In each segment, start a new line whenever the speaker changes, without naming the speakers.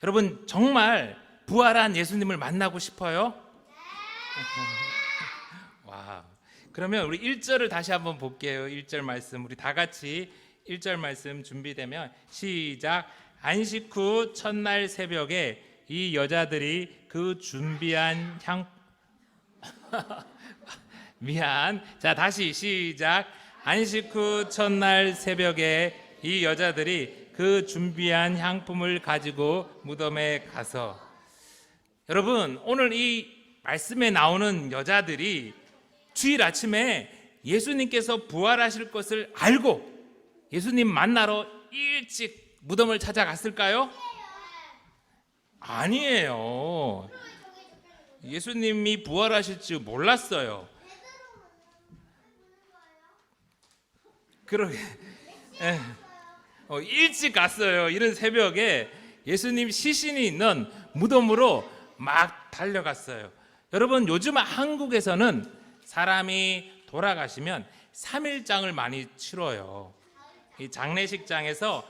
여러분 정말 부활한 예수님을 만나고 싶어요? 와. 그러면 우리 1절을 다시 한번 볼게요. 1절 말씀 우리 다 같이 1절 말씀 준비되면 시작. 안식 후 첫날 새벽에 이 여자들이 그 준비한 자 다시 시작. 안식 후 첫날 새벽에 이 여자들이 그 준비한 향품을 가지고 무덤에 가서, 여러분 오늘 이 말씀에 나오는 여자들이 주일 아침에 예수님께서 부활하실 것을 알고 예수님 만나러 일찍 무덤을 찾아갔을까요? 아니에요. 예수님이 부활하실 줄 몰랐어요. 그러게 일찍 갔어요. 이른 새벽에 예수님 시신이 있는 무덤으로 막 달려갔어요. 여러분 요즘 한국에서는 사람이 돌아가시면 3일장을 많이 치러요. 이 장례식장에서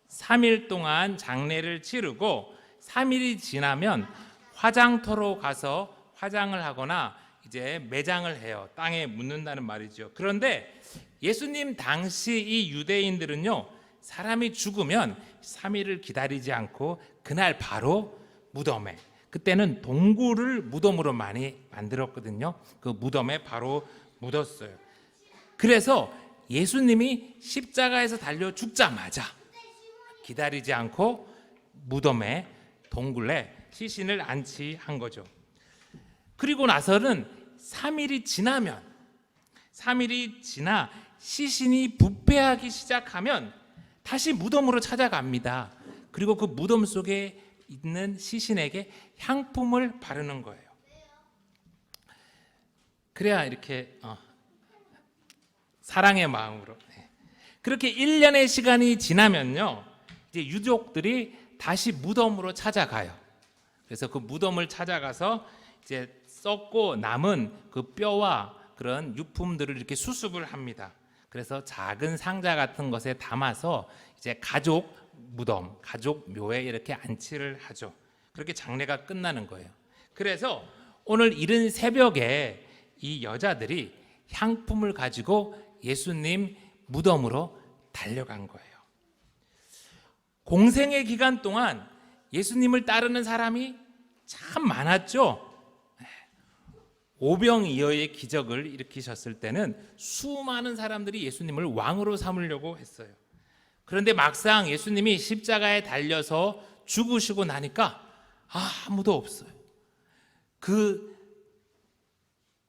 3일 동안 장례를 치르고 3일이 지나면 화장터로 가서 화장을 하거나 이제 매장을 해요. 땅에 묻는다는 말이죠. 그런데 예수님 당시 이 유대인들은요, 사람이 죽으면 3일을 기다리지 않고 그날 바로 무덤에, 그때는 동굴을 무덤으로 많이 만들었거든요. 그 무덤에 바로 묻었어요. 그래서 예수님이 십자가에서 달려 죽자마자 기다리지 않고 무덤에 동굴에 시신을 안치한 거죠. 그리고 나서는 3일이 지나 시신이 부패하기 시작하면 다시 무덤으로 찾아갑니다. 그리고 그 무덤 속에 있는 시신에게 향품을 바르는 거예요. 그래야 이렇게 사랑의 마음으로. 그렇게 1년의 시간이 지나면요, 이제 유족들이 다시 무덤으로 찾아가요. 그래서 그 무덤을 찾아가서 이제 썩고 남은 그 뼈와 그런 유품들을 이렇게 수습을 합니다. 그래서 작은 상자 같은 것에 담아서 이제 가족 무덤, 가족 묘에 이렇게 안치를 하죠. 그렇게 장례가 끝나는 거예요. 그래서 오늘 이른 새벽에 이 여자들이 향품을 가지고 예수님 무덤으로 달려간 거예요. 공생의 기간 동안 예수님을 따르는 사람이 참 많았죠. 오병이어의 기적을 일으키셨을 때는 수많은 사람들이 예수님을 왕으로 삼으려고 했어요. 그런데 막상 예수님이 십자가에 달려서 죽으시고 나니까 아무도 없어요. 그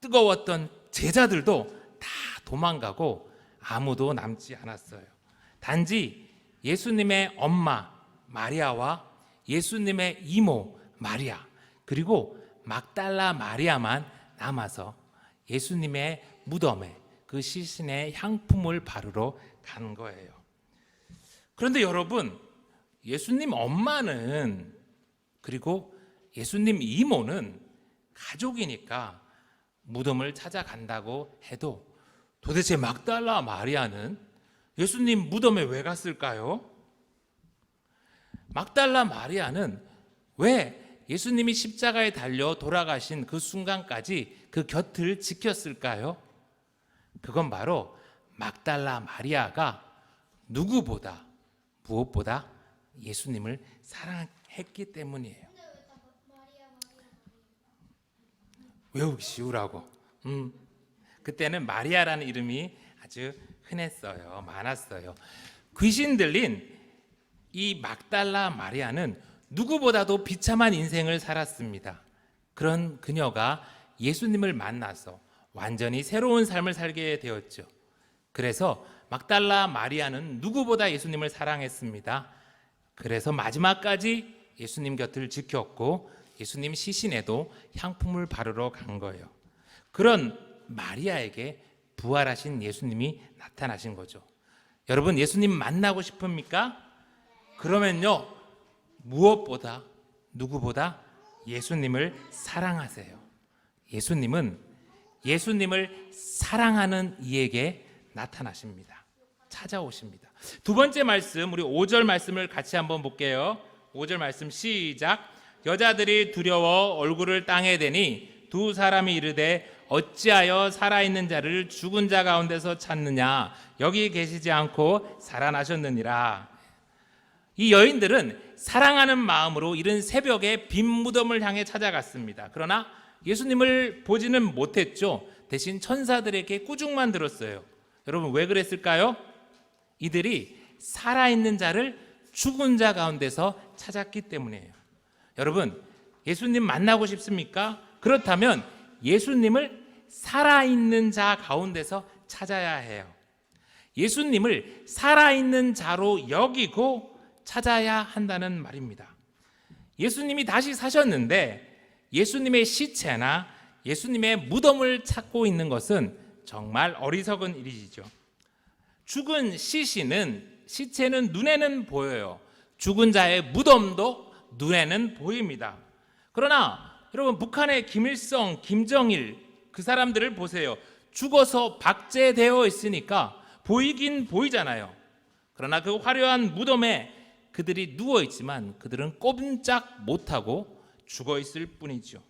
뜨거웠던 제자들도 다 도망가고 아무도 남지 않았어요. 단지 예수님의 엄마 마리아와 예수님의 이모 마리아, 그리고 막달라 마리아만 남아서 예수님의 무덤에 그 시신의 향품을 바르러 간 거예요. 그런데 여러분, 예수님 엄마는 그리고 예수님 이모는 가족이니까 무덤을 찾아간다고 해도 도대체 막달라 마리아는 예수님 무덤에 왜 갔을까요? 막달라 마리아는 왜 예수님이 십자가에 달려 돌아가신 그 순간까지 그 곁을 지켰을까요? 그건 바로 막달라 마리아가 누구보다 무엇보다 예수님을 사랑했기 때문이에요. 외우기 쉬우라고. 그때는 마리아라는 이름이 아주 흔했어요. 많았어요. 귀신 들린 이 막달라 마리아는 누구보다도 비참한 인생을 살았습니다. 그런 그녀가 예수님을 만나서 완전히 새로운 삶을 살게 되었죠. 그래서 막달라 마리아는 누구보다 예수님을 사랑했습니다. 그래서 마지막까지 예수님 곁을 지켰고 예수님 시신에도 향품을 바르러 간 거예요. 그런 마리아에게 부활하신 예수님이 나타나신 거죠. 여러분, 예수님 만나고 싶습니까? 그러면요, 무엇보다 누구보다 예수님을 사랑하세요. 예수님은 예수님을 사랑하는 이에게 나타나십니다. 찾아오십니다. 두 번째 말씀, 우리 5절 말씀을 같이 한번 볼게요. 5절 말씀 시작. 여자들이 두려워 얼굴을 땅에 대니 두 사람이 이르되 어찌하여 살아있는 자를 죽은 자 가운데서 찾느냐, 여기 계시지 않고 살아나셨느니라. 이 여인들은 사랑하는 마음으로 이른 새벽에 빈 무덤을 향해 찾아갔습니다. 그러나 예수님을 보지는 못했죠. 대신 천사들에게 꾸중만 들었어요. 여러분, 왜 그랬을까요? 이들이 살아있는 자를 죽은 자 가운데서 찾았기 때문이에요. 여러분, 예수님 만나고 싶습니까? 그렇다면 예수님을 살아있는 자 가운데서 찾아야 해요. 예수님을 살아있는 자로 여기고 찾아야 한다는 말입니다. 예수님이 다시 사셨는데 예수님의 시체나 예수님의 무덤을 찾고 있는 것은 정말 어리석은 일이죠. 죽은 시체는 눈에는 보여요. 죽은 자의 무덤도 눈에는 보입니다. 그러나 여러분, 북한의 김일성, 김정일 그 사람들을 보세요. 죽어서 박제되어 있으니까 보이긴 보이잖아요. 그러나 그 화려한 무덤에 그들이 누워 있지만 그들은 꼼짝 못하고 죽어 있을 뿐이죠.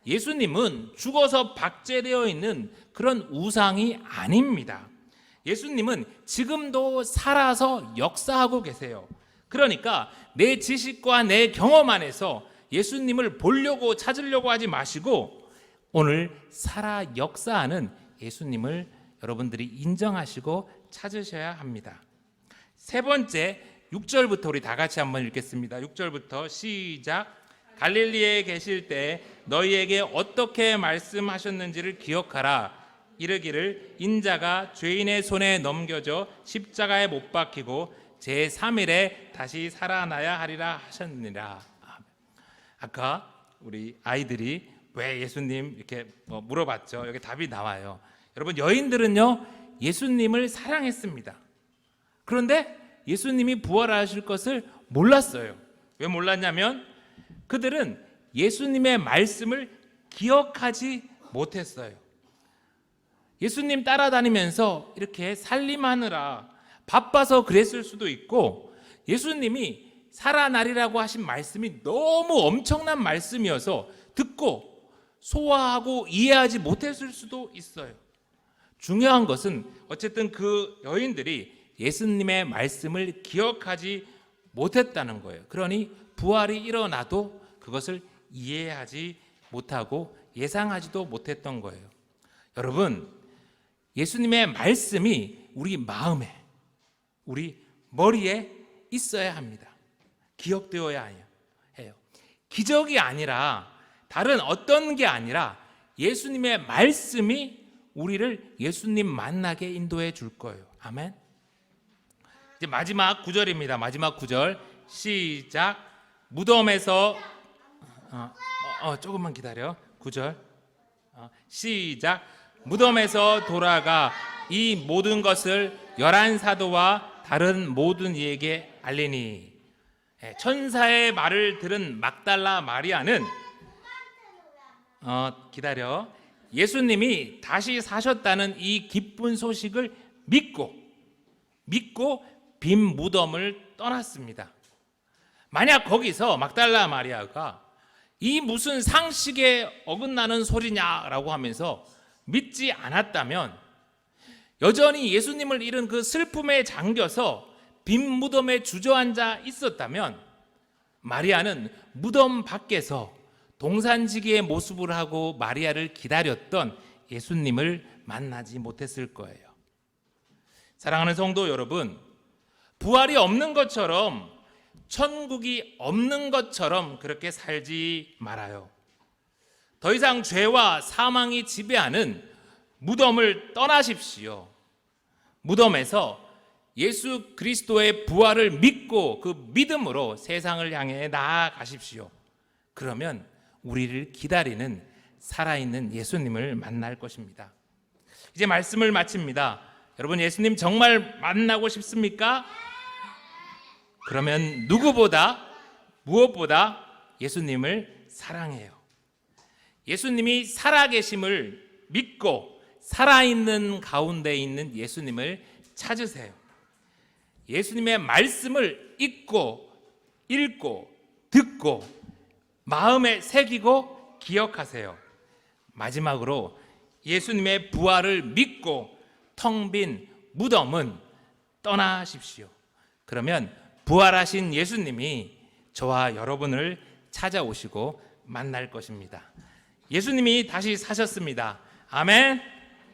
예수님은 죽어서 박제되어 있는 그런 우상이 아닙니다. 예수님은 지금도 살아서 역사하고 계세요. 그러니까 내 지식과 내 경험 안에서 예수님을 보려고 찾으려고 하지 마시고 오늘 살아 역사하는 예수님을 여러분들이 인정하시고 찾으셔야 합니다. 세 번째, 6절부터 우리 다 같이 한번 읽겠습니다. 6절부터 시작. 갈릴리에 계실 때 너희에게 어떻게 말씀하셨는지를 기억하라. 이르기를 인자가 죄인의 손에 넘겨져 십자가에 못 박히고 제3일에 다시 살아나야 하리라 하셨느니라. 아까 우리 아이들이 왜 예수님 이렇게 물어봤죠. 여기 답이 나와요. 여러분, 여인들은요 예수님을 사랑했습니다. 그런데 예수님이 부활하실 것을 몰랐어요. 왜 몰랐냐면 그들은 예수님의 말씀을 기억하지 못했어요. 예수님 따라다니면서 이렇게 살림하느라 바빠서 그랬을 수도 있고, 예수님이 살아나리라고 하신 말씀이 너무 엄청난 말씀이어서 듣고 소화하고 이해하지 못했을 수도 있어요. 중요한 것은 어쨌든 그 여인들이 예수님의 말씀을 기억하지 못했다는 거예요. 그러니 부활이 일어나도 그것을 이해하지 못하고 예상하지도 못했던 거예요. 여러분, 예수님의 말씀이 우리 마음에, 우리 머리에 있어야 합니다. 기억되어야 해요. 기적이 아니라, 다른 어떤 게 아니라 예수님의 말씀이 우리를 예수님 만나게 인도해 줄 거예요. 아멘. 이제 마지막 9절입니다. 마지막 9절 시작. 무덤에서 조금만 기다려. 9절 시작. 무덤에서 돌아가 이 모든 것을 11사도와 다른 모든 이에게 알리니. 천사의 말을 들은 막달라 마리아는 기다려. 예수님이 다시 사셨다는 이 기쁜 소식을 믿고 빈 무덤을 떠났습니다. 만약 거기서 막달라 마리아가 이 무슨 상식에 어긋나는 소리냐라고 하면서 믿지 않았다면, 여전히 예수님을 잃은 그 슬픔에 잠겨서 빈 무덤에 주저앉아 있었다면, 마리아는 무덤 밖에서 동산지기의 모습을 하고 마리아를 기다렸던 예수님을 만나지 못했을 거예요. 사랑하는 성도 여러분, 부활이 없는 것처럼, 천국이 없는 것처럼 그렇게 살지 말아요. 더 이상 죄와 사망이 지배하는 무덤을 떠나십시오. 무덤에서 예수 그리스도의 부활을 믿고 그 믿음으로 세상을 향해 나아가십시오. 그러면 우리를 기다리는 살아있는 예수님을 만날 것입니다. 이제 말씀을 마칩니다. 여러분, 예수님 정말 만나고 싶습니까? 그러면 누구보다, 무엇보다 예수님을 사랑해요. 예수님이 살아계심을 믿고 살아있는 가운데 있는 예수님을 찾으세요. 예수님의 말씀을 읽고 듣고 마음에 새기고 기억하세요. 마지막으로 예수님의 부활을 믿고 텅 빈 무덤은 떠나십시오. 그러면 부활하신 예수님이 저와 여러분을 찾아오시고 만날 것입니다. 예수님이 다시 사셨습니다. 아멘.